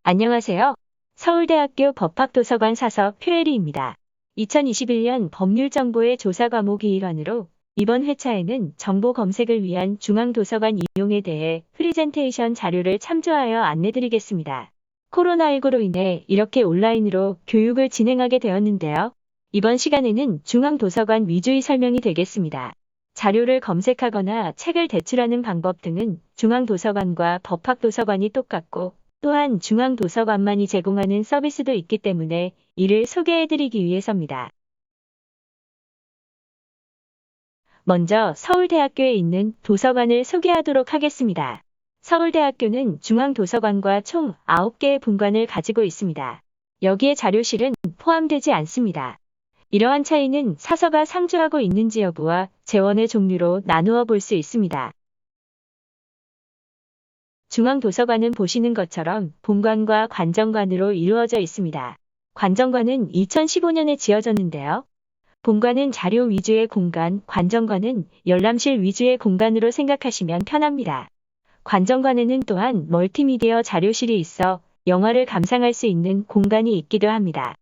안녕하세요. 서울대학교 법학도서관 사서 표혜리입니다. 2021년 법률정보의 조사 과목이 일환으로 이번 회차에는 정보 검색을 위한 중앙도서관 이용에 대해 프리젠테이션 자료를 참조하여 안내드리겠습니다. 코로나19로 인해 이렇게 온라인으로 교육을 진행하게 되었는데요. 이번 시간에는 중앙도서관 위주의 설명이 되겠습니다. 자료를 검색하거나 책을 대출하는 방법 등은 중앙도서관과 법학도서관이 똑같고 또한 중앙도서관만이 제공하는 서비스도 있기 때문에 이를 소개해드리기 위해서입니다. 먼저 서울대학교에 있는 도서관을 소개하도록 하겠습니다. 서울대학교는 중앙도서관과 총 9개의 분관을 가지고 있습니다. 여기에 자료실은 포함되지 않습니다. 이러한 차이는 사서가 상주하고 있는지 여부와 재원의 종류로 나누어 볼 수 있습니다. 중앙도서관은 보시는 것처럼 본관과 관정관으로 이루어져 있습니다. 관정관은 2015년에 지어졌는데요. 본관은 자료 위주의 공간, 관정관은 열람실 위주의 공간으로 생각하시면 편합니다. 관정관에는 또한 멀티미디어 자료실이 있어 영화를 감상할 수 있는 공간이 있기도 합니다.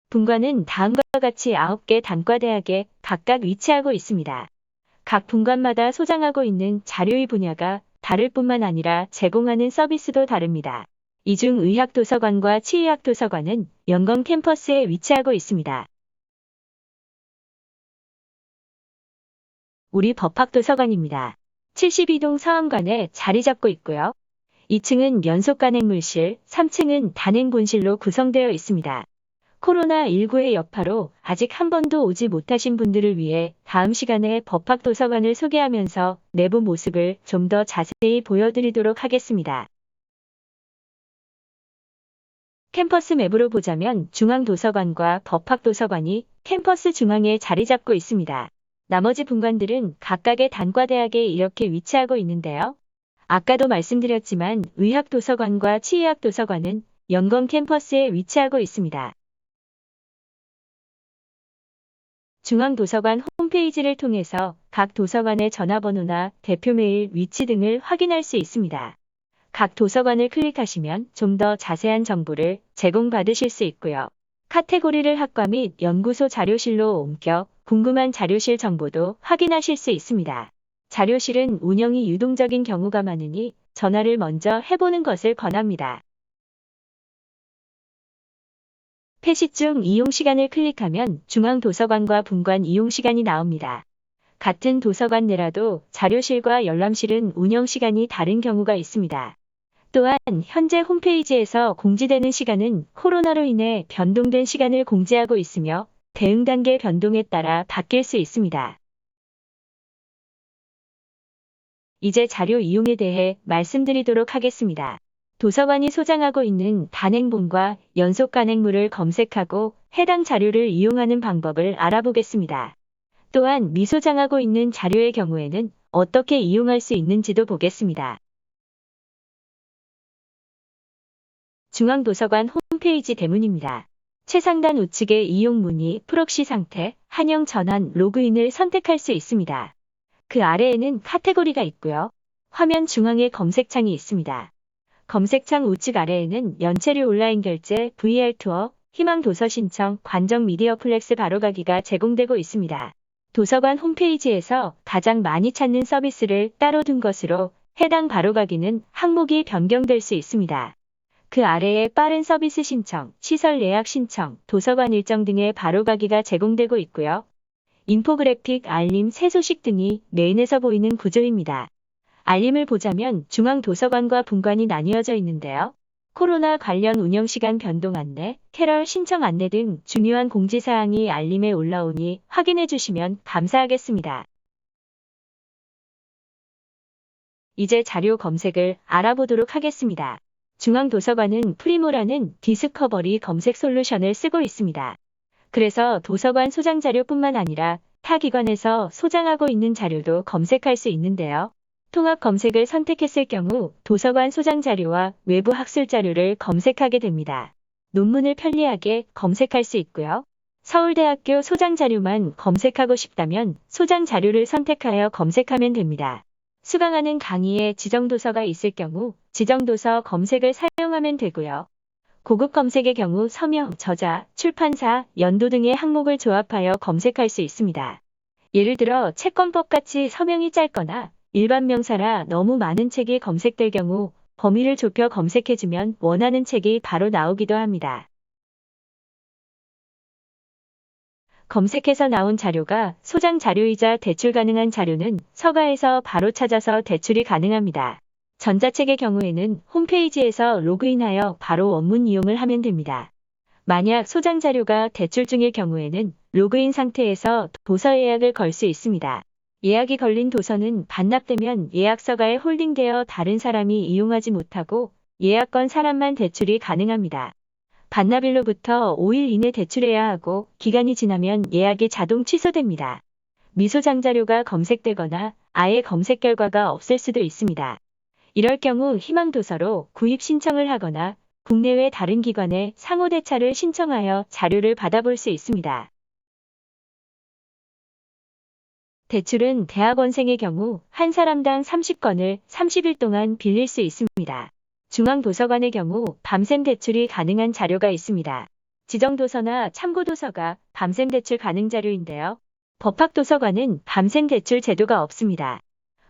분관은 다음과 같이 9개 단과대학에 각각 위치하고 있습니다. 각 분관마다 소장하고 있는 자료의 분야가 다를 뿐만 아니라 제공하는 서비스도 다릅니다. 이 중 의학도서관과 치의학도서관은 연건 캠퍼스에 위치하고 있습니다. 우리 법학도서관입니다. 72동 서원관에 자리 잡고 있고요. 2층은 연속간행물실, 3층은 단행본실로 구성되어 있습니다. 코로나19의 여파로 아직 한 번도 오지 못하신 분들을 위해 다음 시간에 법학도서관을 소개하면서 내부 모습을 좀 더 자세히 보여드리도록 하겠습니다. 캠퍼스 맵으로 보자면 중앙도서관과 법학도서관이 캠퍼스 중앙에 자리 잡고 있습니다. 나머지 분관들은 각각의 단과대학에 이렇게 위치하고 있는데요. 아까도 말씀드렸지만 의학도서관과 치의학도서관은 연건 캠퍼스에 위치하고 있습니다. 중앙도서관 홈페이지를 통해서 각 도서관의 전화번호나 대표 메일 위치 등을 확인할 수 있습니다. 각 도서관을 클릭하시면 좀 더 자세한 정보를 제공받으실 수 있고요. 카테고리를 학과 및 연구소 자료실로 옮겨 궁금한 자료실 정보도 확인하실 수 있습니다. 자료실은 운영이 유동적인 경우가 많으니 전화를 먼저 해보는 것을 권합니다. 폐시 중 이용시간을 클릭하면 중앙도서관과 분관 이용시간이 나옵니다. 같은 도서관 내라도 자료실과 열람실은 운영시간이 다른 경우가 있습니다. 또한 현재 홈페이지에서 공지되는 시간은 코로나로 인해 변동된 시간을 공지하고 있으며 대응 단계 변동에 따라 바뀔 수 있습니다. 이제 자료 이용에 대해 말씀드리도록 하겠습니다. 도서관이 소장하고 있는 단행본과 연속 간행물을 검색하고 해당 자료를 이용하는 방법을 알아보겠습니다. 또한 미소장하고 있는 자료의 경우에는 어떻게 이용할 수 있는지도 보겠습니다. 중앙도서관 홈페이지 대문입니다. 최상단 우측에 이용 문의, 프록시 상태, 한영 전환, 로그인을 선택할 수 있습니다. 그 아래에는 카테고리가 있고요. 화면 중앙에 검색창이 있습니다. 검색창 우측 아래에는 연체료 온라인 결제, VR 투어, 희망 도서 신청, 관정 미디어 플렉스 바로가기가 제공되고 있습니다. 도서관 홈페이지에서 가장 많이 찾는 서비스를 따로 둔 것으로 해당 바로가기는 항목이 변경될 수 있습니다. 그 아래에 빠른 서비스 신청, 시설 예약 신청, 도서관 일정 등의 바로가기가 제공되고 있고요. 인포그래픽, 알림, 새 소식 등이 메인에서 보이는 구조입니다. 알림을 보자면 중앙도서관과 분관이 나뉘어져 있는데요. 코로나 관련 운영시간 변동 안내, 캐럴 신청 안내 등 중요한 공지사항이 알림에 올라오니 확인해 주시면 감사하겠습니다. 이제 자료 검색을 알아보도록 하겠습니다. 중앙도서관은 프리모라는 디스커버리 검색 솔루션을 쓰고 있습니다. 그래서 도서관 소장 자료뿐만 아니라 타 기관에서 소장하고 있는 자료도 검색할 수 있는데요. 통합 검색을 선택했을 경우 도서관 소장 자료와 외부 학술 자료를 검색하게 됩니다. 논문을 편리하게 검색할 수 있고요. 서울대학교 소장 자료만 검색하고 싶다면 소장 자료를 선택하여 검색하면 됩니다. 수강하는 강의에 지정도서가 있을 경우 지정도서 검색을 사용하면 되고요. 고급 검색의 경우 서명, 저자, 출판사, 연도 등의 항목을 조합하여 검색할 수 있습니다. 예를 들어 채권법같이 서명이 짧거나 일반 명사라 너무 많은 책이 검색될 경우 범위를 좁혀 검색해주면 원하는 책이 바로 나오기도 합니다. 검색해서 나온 자료가 소장 자료이자 대출 가능한 자료는 서가에서 바로 찾아서 대출이 가능합니다. 전자책의 경우에는 홈페이지에서 로그인하여 바로 원문 이용을 하면 됩니다. 만약 소장 자료가 대출 중일 경우에는 로그인 상태에서 도서 예약을 걸 수 있습니다. 예약이 걸린 도서는 반납되면 예약서가에 홀딩되어 다른 사람이 이용하지 못하고 예약건 사람만 대출이 가능합니다. 반납일로부터 5일 이내 대출해야 하고 기간이 지나면 예약이 자동 취소됩니다. 미소장 자료가 검색되거나 아예 검색 결과가 없을 수도 있습니다. 이럴 경우 희망도서로 구입 신청을 하거나 국내외 다른 기관에 상호대차를 신청하여 자료를 받아볼 수 있습니다. 대출은 대학원생의 경우 한 사람당 30권을 30일 동안 빌릴 수 있습니다. 중앙도서관의 경우 밤샘 대출이 가능한 자료가 있습니다. 지정도서나 참고도서가 밤샘 대출 가능 자료인데요. 법학도서관은 밤샘 대출 제도가 없습니다.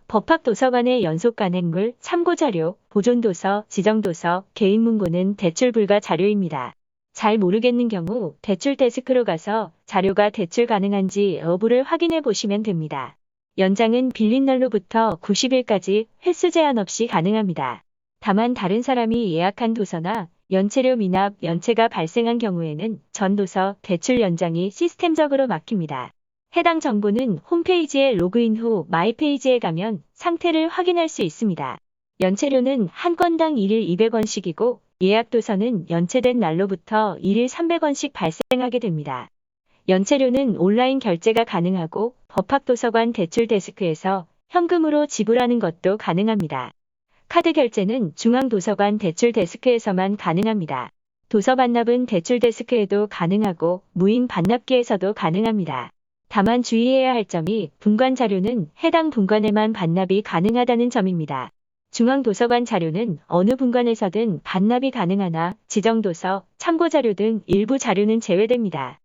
법학도서관의 연속 간행물, 참고자료, 보존도서, 지정도서, 개인문고는 대출 불가 자료입니다. 잘 모르겠는 경우 대출 데스크로 가서 자료가 대출 가능한지 여부를 확인해 보시면 됩니다. 연장은 빌린 날로부터 90일까지 횟수 제한 없이 가능합니다. 다만 다른 사람이 예약한 도서나 연체료 미납, 연체가 발생한 경우에는 전도서 대출 연장이 시스템적으로 막힙니다. 해당 정보는 홈페이지에 로그인 후 마이페이지에 가면 상태를 확인할 수 있습니다. 연체료는 한 건당 1일 200원씩이고 예약도서는 연체된 날로부터 1일 300원씩 발생하게 됩니다. 연체료는 온라인 결제가 가능하고 법학도서관 대출 데스크에서 현금으로 지불하는 것도 가능합니다. 카드 결제는 중앙도서관 대출 데스크에서만 가능합니다. 도서 반납은 대출 데스크에도 가능하고 무인 반납기에서도 가능합니다. 다만 주의해야 할 점이 분관 자료는 해당 분관에만 반납이 가능하다는 점입니다. 중앙도서관 자료는 어느 분관에서든 반납이 가능하나 지정도서, 참고자료 등 일부 자료는 제외됩니다.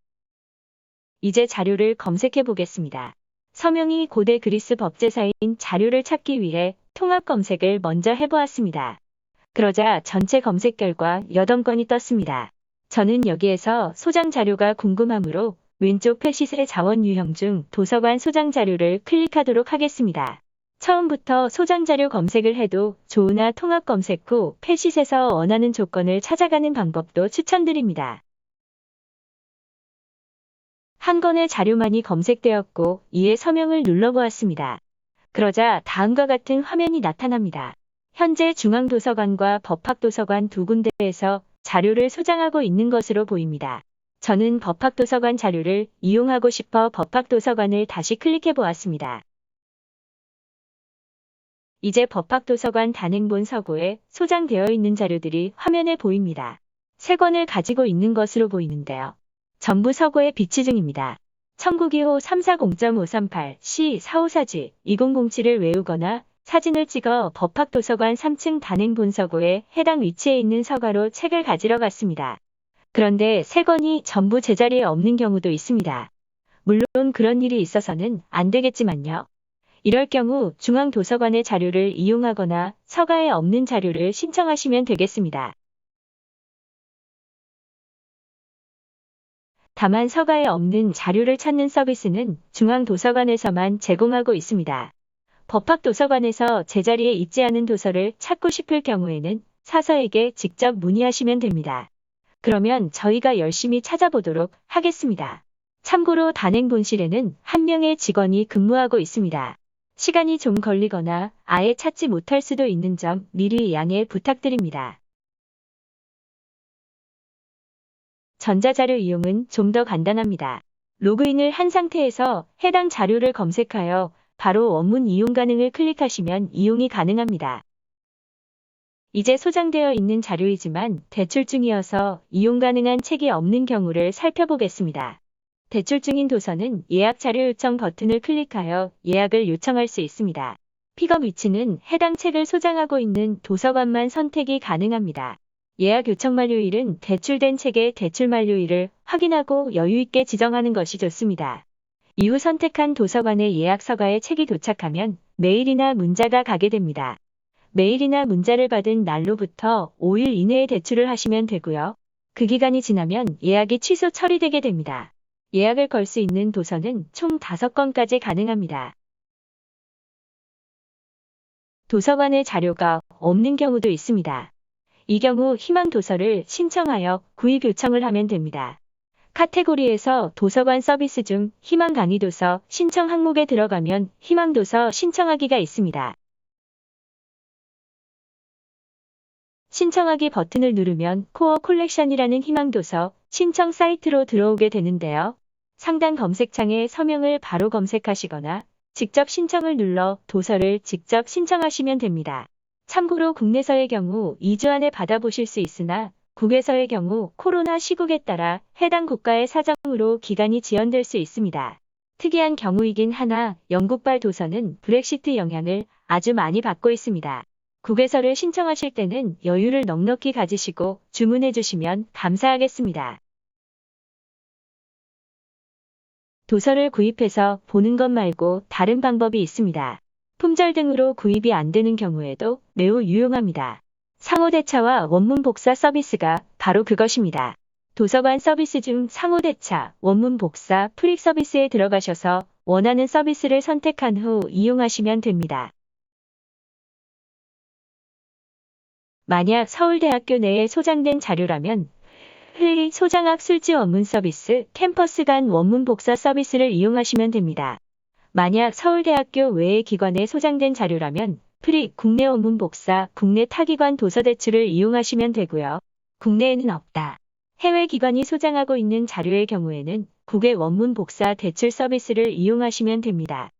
이제 자료를 검색해 보겠습니다. 서명이 고대 그리스 법제사인 자료를 찾기 위해 통합 검색을 먼저 해보았습니다. 그러자 전체 검색 결과 8건이 떴습니다. 저는 여기에서 소장 자료가 궁금하므로 왼쪽 패시세 자원 유형 중 도서관 소장 자료를 클릭하도록 하겠습니다. 처음부터 소장 자료 검색을 해도 좋으나 통합 검색 후 패시세에서 원하는 조건을 찾아가는 방법도 추천드립니다. 한 건의 자료만이 검색되었고 이에 서명을 눌러보았습니다. 그러자 다음과 같은 화면이 나타납니다. 현재 중앙도서관과 법학도서관 두 군데에서 자료를 소장하고 있는 것으로 보입니다. 저는 법학도서관 자료를 이용하고 싶어 법학도서관을 다시 클릭해 보았습니다. 이제 법학도서관 단행본 서고에 소장되어 있는 자료들이 화면에 보입니다. 3권을 가지고 있는 것으로 보이는데요. 전부 서고에 비치 중입니다. 청구기호 340.538 C454G 2007을 외우거나 사진을 찍어 법학도서관 3층 단행본 서고에 해당 위치에 있는 서가로 책을 가지러 갔습니다. 그런데 3권이 전부 제자리에 없는 경우도 있습니다. 물론 그런 일이 있어서는 안 되겠지만요. 이럴 경우 중앙도서관의 자료를 이용하거나 서가에 없는 자료를 신청하시면 되겠습니다. 다만 서가에 없는 자료를 찾는 서비스는 중앙도서관에서만 제공하고 있습니다. 법학도서관에서 제자리에 있지 않은 도서를 찾고 싶을 경우에는 사서에게 직접 문의하시면 됩니다. 그러면 저희가 열심히 찾아보도록 하겠습니다. 참고로 단행본실에는 한 명의 직원이 근무하고 있습니다. 시간이 좀 걸리거나 아예 찾지 못할 수도 있는 점 미리 양해 부탁드립니다. 전자자료 이용은 좀 더 간단합니다. 로그인을 한 상태에서 해당 자료를 검색하여 바로 원문 이용 가능을 클릭하시면 이용이 가능합니다. 이제 소장되어 있는 자료이지만 대출 중이어서 이용 가능한 책이 없는 경우를 살펴보겠습니다. 대출 중인 도서는 예약 자료 요청 버튼을 클릭하여 예약을 요청할 수 있습니다. 픽업 위치는 해당 책을 소장하고 있는 도서관만 선택이 가능합니다. 예약 요청 만료일은 대출된 책의 대출 만료일을 확인하고 여유있게 지정하는 것이 좋습니다. 이후 선택한 도서관의 예약서가에 책이 도착하면 메일이나 문자가 가게 됩니다. 메일이나 문자를 받은 날로부터 5일 이내에 대출을 하시면 되고요. 그 기간이 지나면 예약이 취소 처리되게 됩니다. 예약을 걸 수 있는 도서는 총 5건까지 가능합니다. 도서관에 자료가 없는 경우도 있습니다. 이 경우 희망도서를 신청하여 구입 요청을 하면 됩니다. 카테고리에서 도서관 서비스 중 희망 강의도서 신청 항목에 들어가면 희망도서 신청하기가 있습니다. 신청하기 버튼을 누르면 코어 콜렉션이라는 희망도서 신청 사이트로 들어오게 되는데요. 상단 검색창에 서명을 바로 검색하시거나 직접 신청을 눌러 도서를 직접 신청하시면 됩니다. 참고로 국내서의 경우 2주 안에 받아보실 수 있으나 국외서의 경우 코로나 시국에 따라 해당 국가의 사정으로 기간이 지연될 수 있습니다. 특이한 경우이긴 하나 영국발 도서는 브렉시트 영향을 아주 많이 받고 있습니다. 국외서를 신청하실 때는 여유를 넉넉히 가지시고 주문해 주시면 감사하겠습니다. 도서를 구입해서 보는 것 말고 다른 방법이 있습니다. 품절 등으로 구입이 안 되는 경우에도 매우 유용합니다. 상호대차와 원문 복사 서비스가 바로 그것입니다. 도서관 서비스 중 상호대차, 원문 복사, 프릭 서비스에 들어가셔서 원하는 서비스를 선택한 후 이용하시면 됩니다. 만약 서울대학교 내에 소장된 자료라면 소장학술지 원문 서비스, 캠퍼스 간 원문 복사 서비스를 이용하시면 됩니다. 만약 서울대학교 외의 기관에 소장된 자료라면 프릭 국내 원문 복사, 국내 타기관 도서 대출을 이용하시면 되고요. 국내에는 없다. 해외 기관이 소장하고 있는 자료의 경우에는 국외 원문 복사 대출 서비스를 이용하시면 됩니다.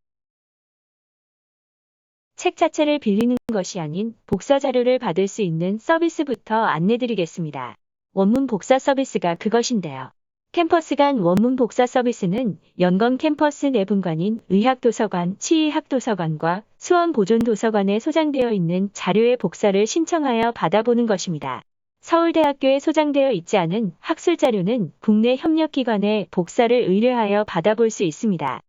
책 자체를 빌리는 것이 아닌 복사 자료를 받을 수 있는 서비스부터 안내드리겠습니다. 원문 복사 서비스가 그것인데요. 캠퍼스 간 원문 복사 서비스는 연건 캠퍼스 내분관인 의학도서관, 치의학도서관과 수원보존도서관에 소장되어 있는 자료의 복사를 신청하여 받아보는 것입니다. 서울대학교에 소장되어 있지 않은 학술 자료는 국내 협력기관에 복사를 의뢰하여 받아볼 수 있습니다.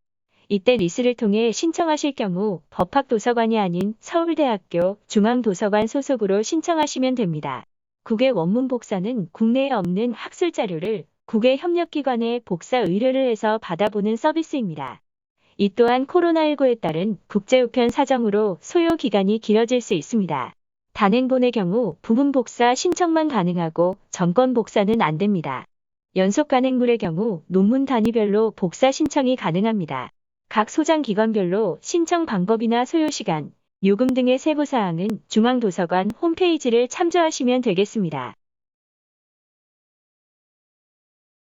이때 리스를 통해 신청하실 경우 법학도서관이 아닌 서울대학교 중앙도서관 소속으로 신청하시면 됩니다. 국외 원문 복사는 국내에 없는 학술 자료를 국외 협력기관에 복사 의뢰를 해서 받아보는 서비스입니다. 이 또한 코로나19에 따른 국제우편 사정으로 소요 기간이 길어질 수 있습니다. 단행본의 경우 부분 복사 신청만 가능하고 전권 복사는 안 됩니다. 연속 간행물의 경우 논문 단위별로 복사 신청이 가능합니다. 각 소장 기관별로 신청 방법이나 소요 시간, 요금 등의 세부사항은 중앙도서관 홈페이지를 참조하시면 되겠습니다.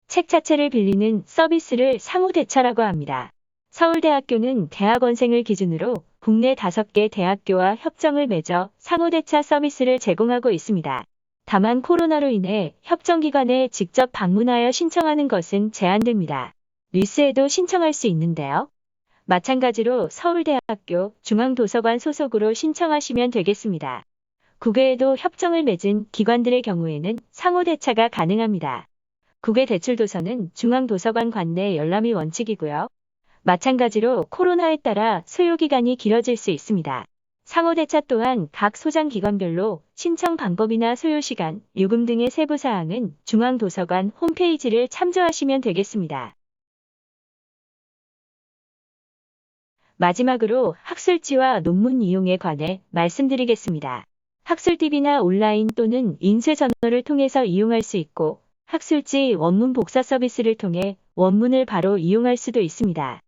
책 자체를 빌리는 서비스를 상호대차라고 합니다. 서울대학교는 대학원생을 기준으로 국내 5개 대학교와 협정을 맺어 상호대차 서비스를 제공하고 있습니다. 다만 코로나로 인해 협정기관에 직접 방문하여 신청하는 것은 제한됩니다. 리스에도 신청할 수 있는데요. 마찬가지로 서울대학교 중앙도서관 소속으로 신청하시면 되겠습니다. 국외에도 협정을 맺은 기관들의 경우에는 상호대차가 가능합니다. 국외 대출도서는 중앙도서관 관내 열람이 원칙이고요. 마찬가지로 코로나에 따라 소요기간이 길어질 수 있습니다. 상호대차 또한 각 소장기관별로 신청 방법이나 소요시간, 요금 등의 세부사항은 중앙도서관 홈페이지를 참조하시면 되겠습니다. 마지막으로 학술지와 논문 이용에 관해 말씀드리겠습니다. 학술TV나 온라인 또는 인쇄저널을 통해서 이용할 수 있고 학술지 원문 복사 서비스를 통해 원문을 바로 이용할 수도 있습니다.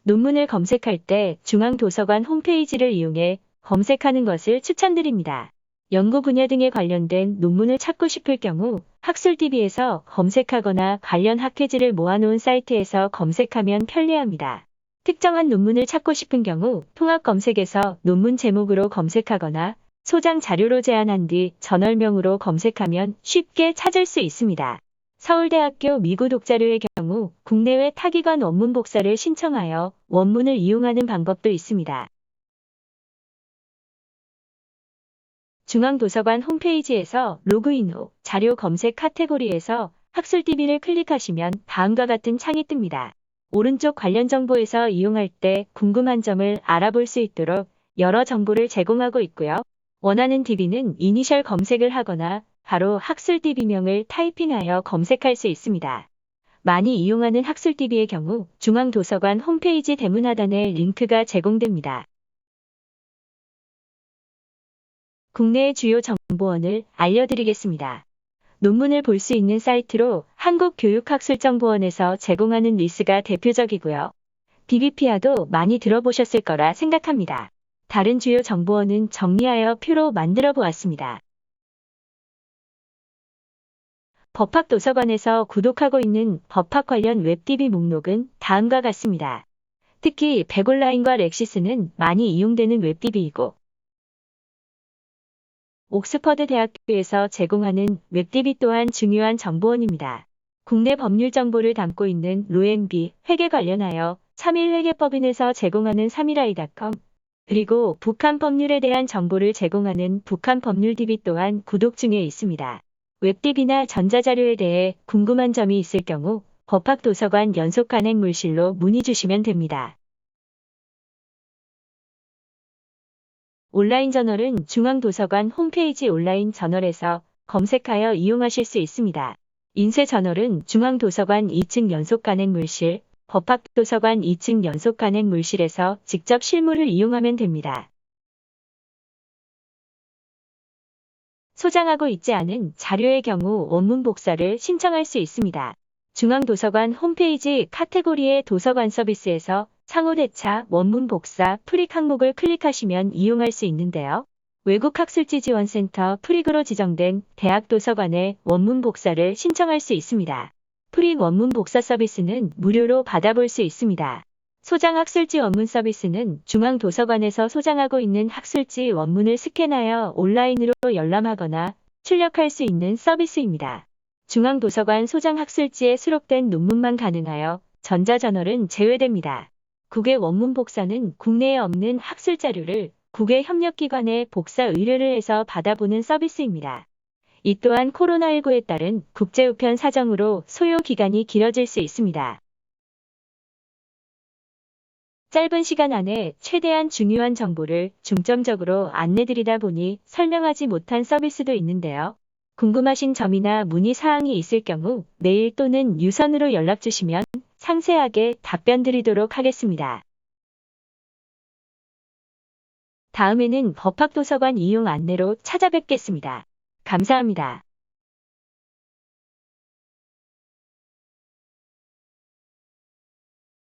논문을 검색할 때 중앙도서관 홈페이지를 이용해 검색하는 것을 추천드립니다. 연구 분야 등에 관련된 논문을 찾고 싶을 경우 학술TV에서 검색하거나 관련 학회지를 모아놓은 사이트에서 검색하면 편리합니다. 특정한 논문을 찾고 싶은 경우 통합 검색에서 논문 제목으로 검색하거나 소장 자료로 제한한 뒤 저널명으로 검색하면 쉽게 찾을 수 있습니다. 서울대학교 미구 독자료의 경우 국내외 타기관 원문 복사를 신청하여 원문을 이용하는 방법도 있습니다. 중앙도서관 홈페이지에서 로그인 후 자료 검색 카테고리에서 학술DB를 클릭하시면 다음과 같은 창이 뜹니다. 오른쪽 관련 정보에서 이용할 때 궁금한 점을 알아볼 수 있도록 여러 정보를 제공하고 있고요. 원하는 DB는 이니셜 검색을 하거나 바로 학술DB명을 타이핑하여 검색할 수 있습니다. 많이 이용하는 학술DB의 경우 중앙도서관 홈페이지 대문 하단에 링크가 제공됩니다. 국내의 주요 정보원을 알려드리겠습니다. 논문을 볼 수 있는 사이트로 한국교육학술정보원에서 제공하는 리스가 대표적이고요. DBPR도 많이 들어보셨을 거라 생각합니다. 다른 주요 정보원은 정리하여 표로 만들어 보았습니다. 법학도서관에서 구독하고 있는 법학 관련 웹DB 목록은 다음과 같습니다. 특히 백온라인과 렉시스는 많이 이용되는 웹DB이고 옥스퍼드 대학교에서 제공하는 웹DB 또한 중요한 정보원입니다. 국내 법률 정보를 담고 있는 로엠비 회계 관련하여 3일회계법인에서 제공하는 3일I.com 그리고 북한 법률에 대한 정보를 제공하는 북한법률DB 또한 구독 중에 있습니다. 웹DB나 전자자료에 대해 궁금한 점이 있을 경우 법학도서관 연속간행물실로 문의 주시면 됩니다. 온라인 저널은 중앙도서관 홈페이지 온라인 저널에서 검색하여 이용하실 수 있습니다. 인쇄 저널은 중앙도서관 2층 연속간행물실, 법학도서관 2층 연속간행물실에서 직접 실물을 이용하면 됩니다. 소장하고 있지 않은 자료의 경우 원문 복사를 신청할 수 있습니다. 중앙도서관 홈페이지 카테고리의 도서관 서비스에서 상호대차, 원문 복사, 프릭 항목을 클릭하시면 이용할 수 있는데요. 외국학술지지원센터 프릭으로 지정된 대학도서관에 원문 복사를 신청할 수 있습니다. 프릭 원문 복사 서비스는 무료로 받아볼 수 있습니다. 소장 학술지 원문 서비스는 중앙도서관에서 소장하고 있는 학술지 원문을 스캔하여 온라인으로 열람하거나 출력할 수 있는 서비스입니다. 중앙도서관 소장 학술지에 수록된 논문만 가능하여 전자저널은 제외됩니다. 국외 원문 복사는 국내에 없는 학술 자료를 국외 협력기관에 복사 의뢰를 해서 받아보는 서비스입니다. 이 또한 코로나19에 따른 국제우편 사정으로 소요 기간이 길어질 수 있습니다. 짧은 시간 안에 최대한 중요한 정보를 중점적으로 안내드리다 보니 설명하지 못한 서비스도 있는데요. 궁금하신 점이나 문의사항이 있을 경우 메일 또는 유선으로 연락주시면 상세하게 답변 드리도록 하겠습니다. 다음에는 법학도서관 이용 안내로 찾아뵙겠습니다. 감사합니다.